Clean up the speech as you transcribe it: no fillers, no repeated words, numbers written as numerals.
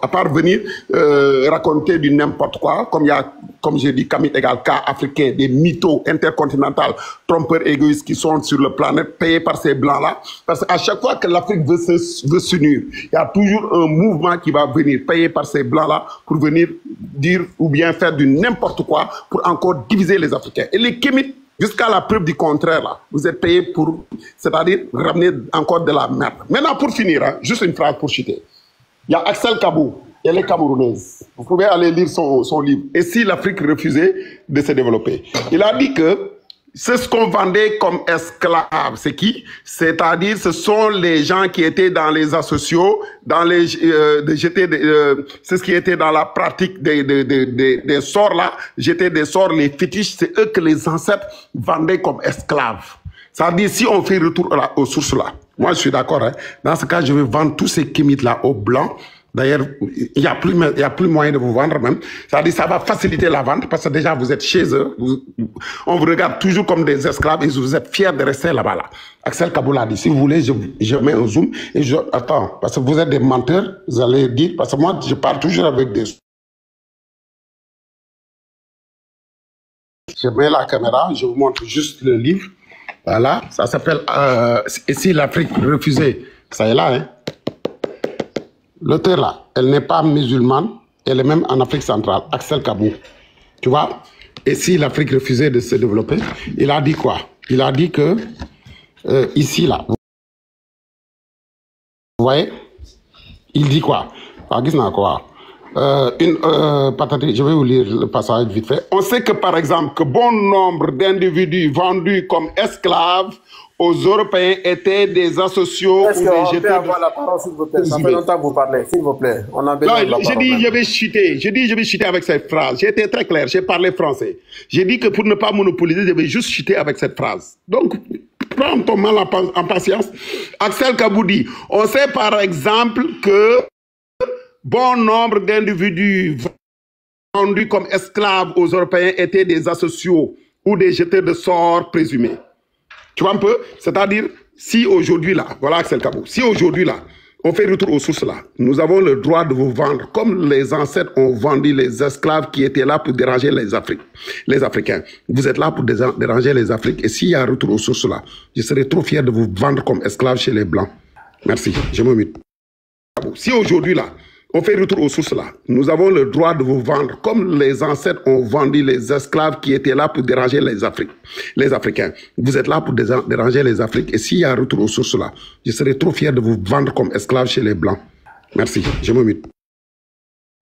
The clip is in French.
à part venir raconter du n'importe quoi, comme j'ai dit, Kamit égale K africain, des mythos intercontinentaux, trompeurs égoïstes qui sont sur la planète, payés par ces blancs-là. Parce qu'à chaque fois que l'Afrique veut s'unir, il y a toujours un mouvement qui va venir, payé par ces blancs-là, pour venir dire ou bien faire du n'importe quoi pour encore diviser les Africains. Et les Kémites, jusqu'à la preuve du contraire, là, vous êtes payés pour, c'est-à-dire ramener encore de la merde. Maintenant, pour finir, hein, juste une phrase pour chuter. Il y a Axel Kabou, elle est camerounaise. Vous pouvez aller lire son livre. Et si l'Afrique refusait de se développer? Il a dit que c'est ce qu'on vendait comme esclaves. C'est qui? C'est-à-dire, ce sont les gens qui étaient dans les asociaux, dans les c'est ce qui était dans la pratique des sorts là, jeter des sorts, les fétiches, c'est eux que les ancêtres vendaient comme esclaves. Ça veut dire, si on fait retour aux sources là, moi je suis d'accord, hein, dans ce cas, je vais vendre tous ces kémites là aux blancs. D'ailleurs, il y a plus moyen de vous vendre même. C'est-à-dire, ça va faciliter la vente parce que déjà, vous êtes chez eux. On vous regarde toujours comme des esclaves et vous êtes fiers de rester là-bas. Là. Axel Kabou l'a dit. Si vous voulez, je mets un zoom et attends, parce que vous êtes des menteurs, vous allez dire, parce que moi, je parle toujours avec des... Je mets la caméra, je vous montre juste le livre. Voilà, ça s'appelle Et si l'Afrique refusait? Ça est là, hein. L'auteur là, elle n'est pas musulmane, elle est même en Afrique centrale, Axel Kabou. Tu vois? Et si l'Afrique refusait de se développer, il a dit quoi? Il a dit que, ici là, vous voyez? Il dit quoi? Je vais vous lire le passage vite fait. On sait que par exemple, que bon nombre d'individus vendus comme esclaves aux Européens étaient des asociaux ou des jeteurs. Est-ce qu'on peut avoir la parole, s'il vous plaît? Ça fait longtemps que vous parlez, s'il vous plaît. On a besoin de la parole. J'ai dit, je vais chuter avec cette phrase. J'ai été très clair, j'ai parlé français. J'ai dit que pour ne pas monopoliser, je vais juste chuter avec cette phrase. Donc, prends ton mal en patience. Axel Kabou dit, on sait par exemple que bon nombre d'individus vendus comme esclaves aux Européens étaient des asociaux ou des jeteurs de sorts présumés. Tu vois un peu? C'est-à-dire, si aujourd'hui là, voilà Axel Kabou, si aujourd'hui là, on fait retour aux sources là, nous avons le droit de vous vendre comme les ancêtres ont vendu les esclaves qui étaient là pour déranger les Africains. Vous êtes là pour déranger les Africains. Et s'il y a un retour aux sources là, je serais trop fier de vous vendre comme esclaves chez les Blancs. Merci, je me mute. Si aujourd'hui là, on fait retour aux sources là. Nous avons le droit de vous vendre comme les ancêtres ont vendu les esclaves qui étaient là pour déranger les Africains. Vous êtes là pour déranger les Africains. Et s'il y a un retour aux sources là, je serais trop fier de vous vendre comme esclaves chez les Blancs. Merci, je me mute.